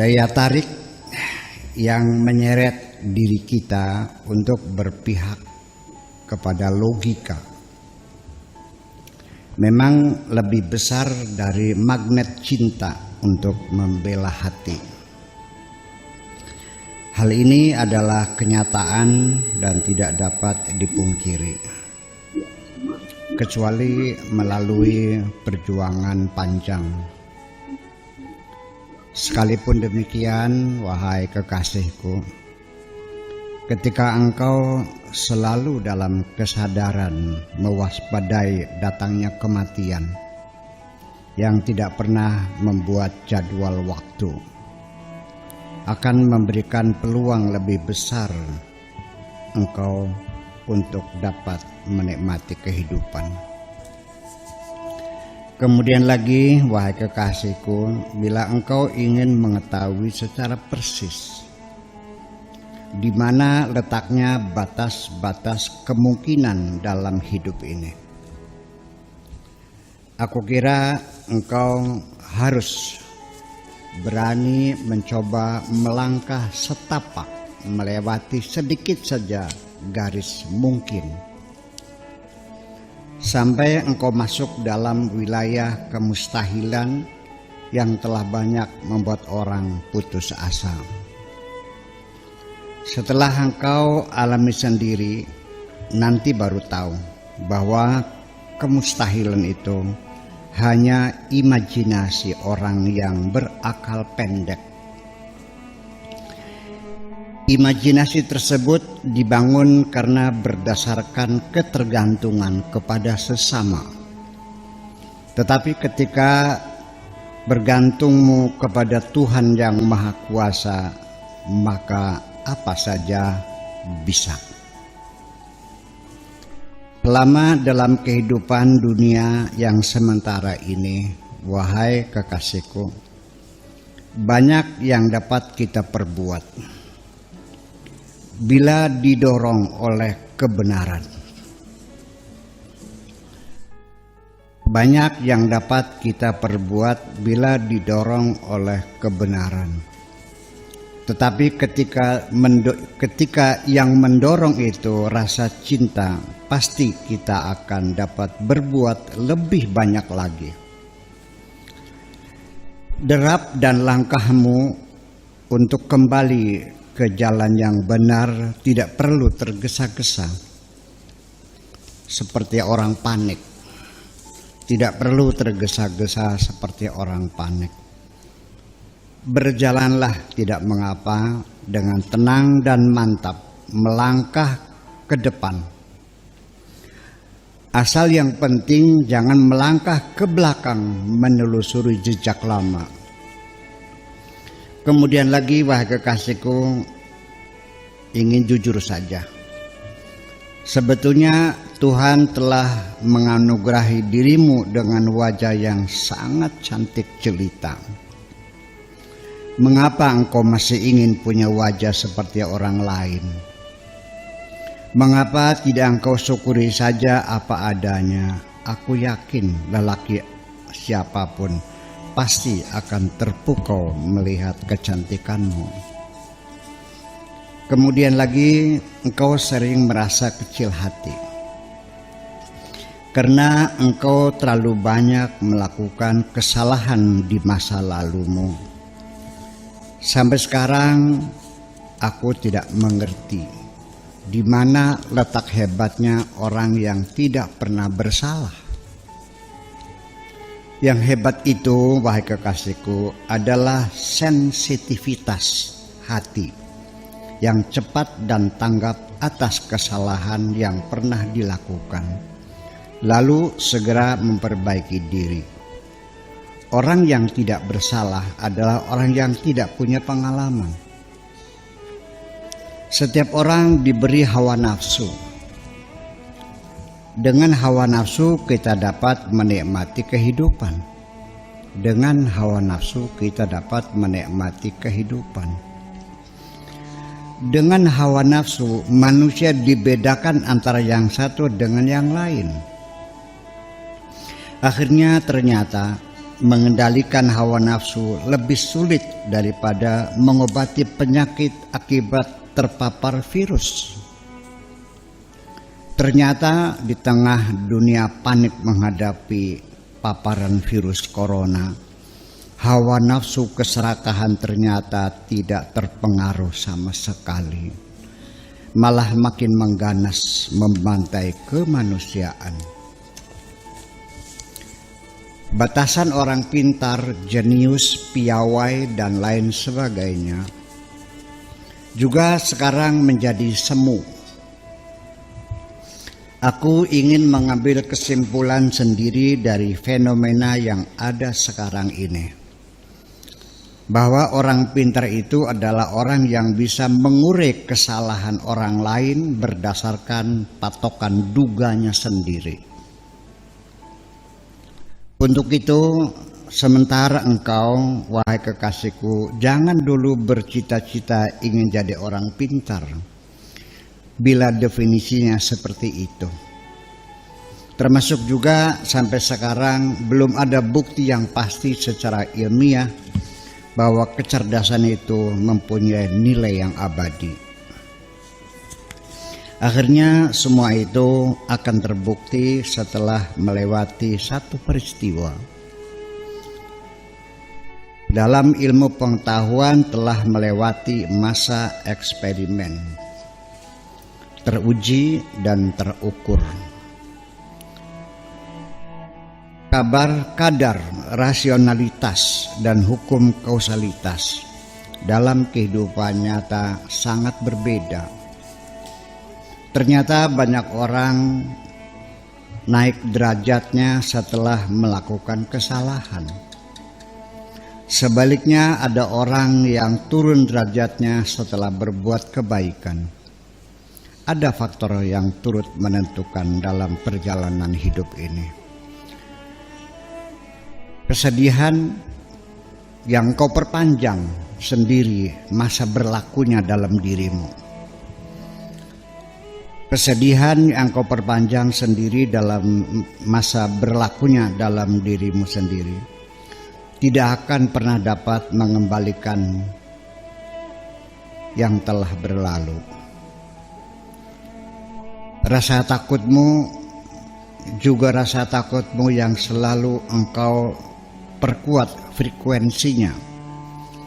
Daya tarik yang menyeret diri kita untuk berpihak kepada logika memang lebih besar dari magnet cinta untuk membela hati. Hal ini adalah kenyataan dan tidak dapat dipungkiri, kecuali melalui perjuangan panjang. Sekalipun demikian, wahai kekasihku, ketika engkau selalu dalam kesadaran mewaspadai datangnya kematian yang tidak pernah membuat jadwal waktu, akan memberikan peluang lebih besar engkau untuk dapat menikmati kehidupan. Kemudian lagi, wahai kekasihku, bila engkau ingin mengetahui secara persis di mana letaknya batas-batas kemungkinan dalam hidup ini, aku kira engkau harus berani mencoba melangkah setapak melewati sedikit saja garis mungkin, sampai engkau masuk dalam wilayah kemustahilan yang telah banyak membuat orang putus asa. Setelah engkau alami sendiri, nanti baru tahu bahwa kemustahilan itu hanya imajinasi orang yang berakal pendek. Imajinasi tersebut dibangun karena berdasarkan ketergantungan kepada sesama. Tetapi ketika bergantungmu kepada Tuhan yang Maha Kuasa, maka apa saja bisa. Selama dalam kehidupan dunia yang sementara ini, wahai kekasihku, banyak yang dapat kita perbuat bila didorong oleh kebenaran. Banyak yang dapat kita perbuat bila didorong oleh kebenaran. Tetapi ketika yang mendorong itu rasa cinta, pasti kita akan dapat berbuat lebih banyak lagi. Derap dan langkahmu untuk kembali ke jalan yang benar tidak perlu tergesa-gesa seperti orang panik. Tidak perlu tergesa-gesa seperti orang panik. Berjalanlah tidak mengapa dengan tenang dan mantap melangkah ke depan. Asal yang penting jangan melangkah ke belakang menelusuri jejak lama. Kemudian lagi, wahai kekasihku, ingin jujur saja. Sebetulnya Tuhan telah menganugerahi dirimu dengan wajah yang sangat cantik jelita. Mengapa engkau masih ingin punya wajah seperti orang lain? Mengapa tidak engkau syukuri saja apa adanya? Aku yakin lelaki siapapun pasti akan terpukau melihat kecantikanmu. Kemudian lagi, engkau sering merasa kecil hati karena engkau terlalu banyak melakukan kesalahan di masa lalumu. Sampai sekarang aku tidak mengerti di mana letak hebatnya orang yang tidak pernah bersalah. Yang hebat itu, wahai kekasihku, adalah sensitivitas hati yang cepat dan tanggap atas kesalahan yang pernah dilakukan, lalu segera memperbaiki diri. Orang yang tidak bersalah adalah orang yang tidak punya pengalaman. Setiap orang diberi hawa nafsu. Dengan hawa nafsu kita dapat menikmati kehidupan. Dengan hawa nafsu kita dapat menikmati kehidupan. Dengan hawa nafsu manusia dibedakan antara yang satu dengan yang lain. Akhirnya ternyata mengendalikan hawa nafsu lebih sulit daripada mengobati penyakit akibat terpapar virus. Ternyata di tengah dunia panik menghadapi paparan virus corona, hawa nafsu keserakahan ternyata tidak terpengaruh sama sekali. Malah makin mengganas membantai kemanusiaan. Batasan orang pintar, jenius, piawai, dan lain sebagainya juga sekarang menjadi semu. Aku ingin mengambil kesimpulan sendiri dari fenomena yang ada sekarang ini, bahwa orang pintar itu adalah orang yang bisa mengurai kesalahan orang lain berdasarkan patokan duganya sendiri. Untuk itu, sementara engkau, wahai kekasihku, jangan dulu bercita-cita ingin jadi orang pintar, bila definisinya seperti itu. Termasuk juga sampai sekarang belum ada bukti yang pasti secara ilmiah bahwa kecerdasan itu mempunyai nilai yang abadi. Akhirnya semua itu akan terbukti setelah melewati satu peristiwa. Dalam ilmu pengetahuan telah melewati masa eksperimen, teruji dan terukur. Kadar rasionalitas dan hukum kausalitas dalam kehidupan nyata sangat berbeda. Ternyata banyak orang naik derajatnya setelah melakukan kesalahan. Sebaliknya ada orang yang turun derajatnya setelah berbuat kebaikan. Ada faktor yang turut menentukan dalam perjalanan hidup ini. Kesedihan yang kau perpanjang sendiri masa berlakunya dalam dirimu. Kesedihan yang kau perpanjang sendiri dalam masa berlakunya dalam dirimu sendiri tidak akan pernah dapat mengembalikan yang telah berlalu. Rasa takutmu juga rasa takutmu yang selalu engkau perkuat frekuensinya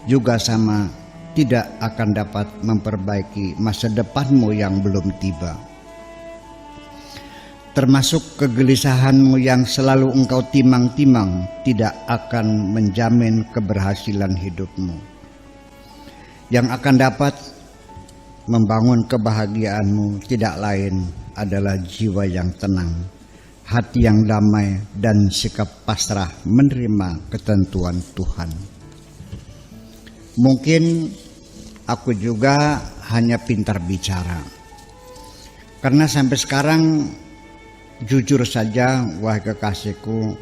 juga sama tidak akan dapat memperbaiki masa depanmu yang belum tiba. Termasuk kegelisahanmu yang selalu engkau timang-timang tidak akan menjamin keberhasilan hidupmu. Yang akan dapat membangun kebahagiaanmu tidak lain adalah jiwa yang tenang, hati yang damai, dan sikap pasrah menerima ketentuan Tuhan. Mungkin aku juga hanya pintar bicara, karena sampai sekarang jujur saja, wahai kekasihku,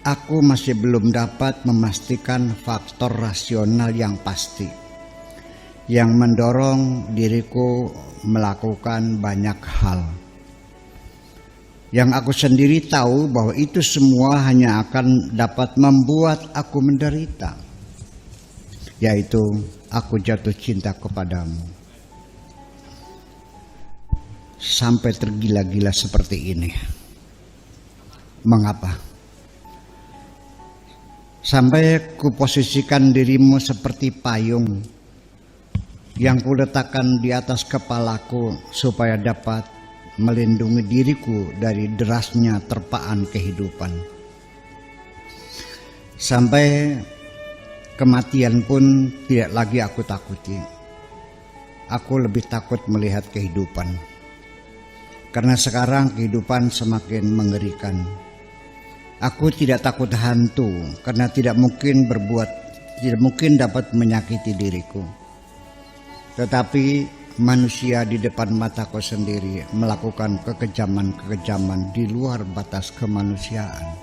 aku masih belum dapat memastikan faktor rasional yang pasti yang mendorong diriku melakukan banyak hal. Yang aku sendiri tahu bahwa itu semua hanya akan dapat membuat aku menderita, yaitu aku jatuh cinta kepadamu. Sampai tergila-gila seperti ini. Mengapa? Sampai kuposisikan dirimu seperti payung yang kuletakkan di atas kepalaku supaya dapat melindungi diriku dari derasnya terpaan kehidupan. Sampai kematian pun tidak lagi aku takuti. Aku lebih takut melihat kehidupan. Karena sekarang kehidupan semakin mengerikan. Aku tidak takut hantu karena tidak mungkin dapat menyakiti diriku. Tetapi manusia di depan mataku sendiri melakukan kekejaman-kekejaman di luar batas kemanusiaan.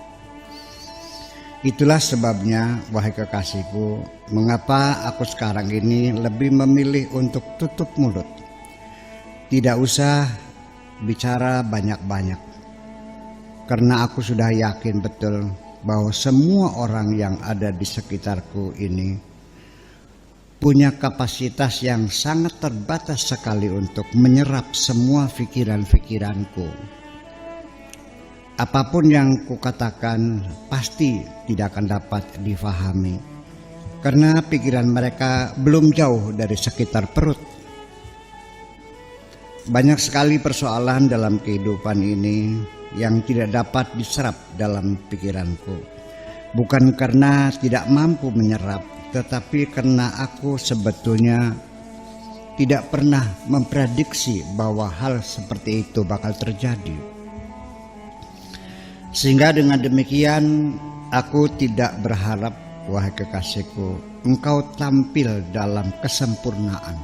Itulah sebabnya, wahai kekasihku, mengapa aku sekarang ini lebih memilih untuk tutup mulut. Tidak usah bicara banyak-banyak, karena aku sudah yakin betul bahwa semua orang yang ada di sekitarku ini punya kapasitas yang sangat terbatas sekali untuk menyerap semua pikiran-pikiranku. Apapun yang kukatakan pasti tidak akan dapat difahami, karena pikiran mereka belum jauh dari sekitar perut. Banyak sekali persoalan dalam kehidupan ini yang tidak dapat diserap dalam pikiranku. Bukan karena tidak mampu menyerap, tetapi karena aku sebetulnya tidak pernah memprediksi bahwa hal seperti itu bakal terjadi. Sehingga dengan demikian aku tidak berharap, wahai kekasihku, engkau tampil dalam kesempurnaan.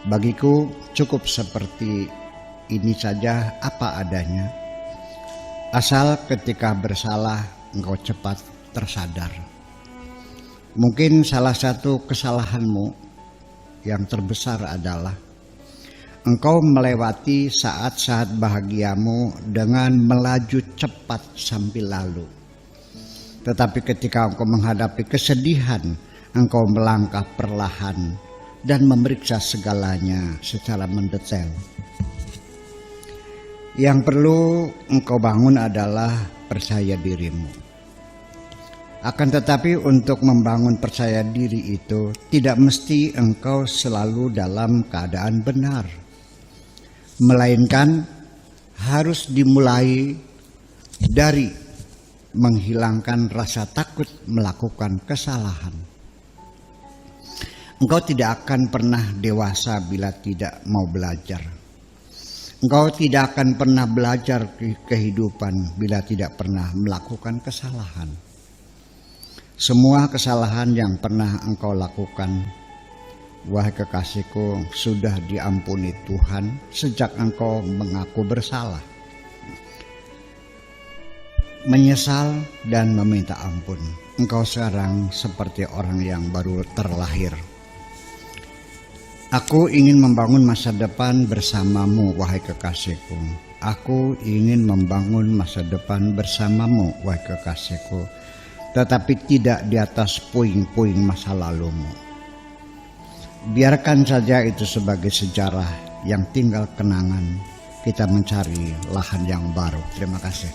Bagiku cukup seperti ini saja apa adanya, asal ketika bersalah engkau cepat tersadar. Mungkin salah satu kesalahanmu yang terbesar adalah engkau melewati saat-saat bahagiamu dengan melaju cepat sambil lalu. Tetapi ketika engkau menghadapi kesedihan, engkau melangkah perlahan dan memeriksa segalanya secara mendetail. Yang perlu engkau bangun adalah percaya dirimu. Akan tetapi untuk membangun percaya diri itu tidak mesti engkau selalu dalam keadaan benar, melainkan harus dimulai dari menghilangkan rasa takut melakukan kesalahan. Engkau tidak akan pernah dewasa bila tidak mau belajar. Engkau tidak akan pernah belajar kehidupan bila tidak pernah melakukan kesalahan. Semua kesalahan yang pernah engkau lakukan, wahai kekasihku, sudah diampuni Tuhan sejak engkau mengaku bersalah, menyesal dan meminta ampun. Engkau sekarang seperti orang yang baru terlahir. Aku ingin membangun masa depan bersamamu, wahai kekasihku. Aku ingin membangun masa depan bersamamu, wahai kekasihku, tetapi tidak di atas puing-puing masa lalumu. Biarkan saja itu sebagai sejarah yang tinggal kenangan. Kita mencari lahan yang baru. Terima kasih.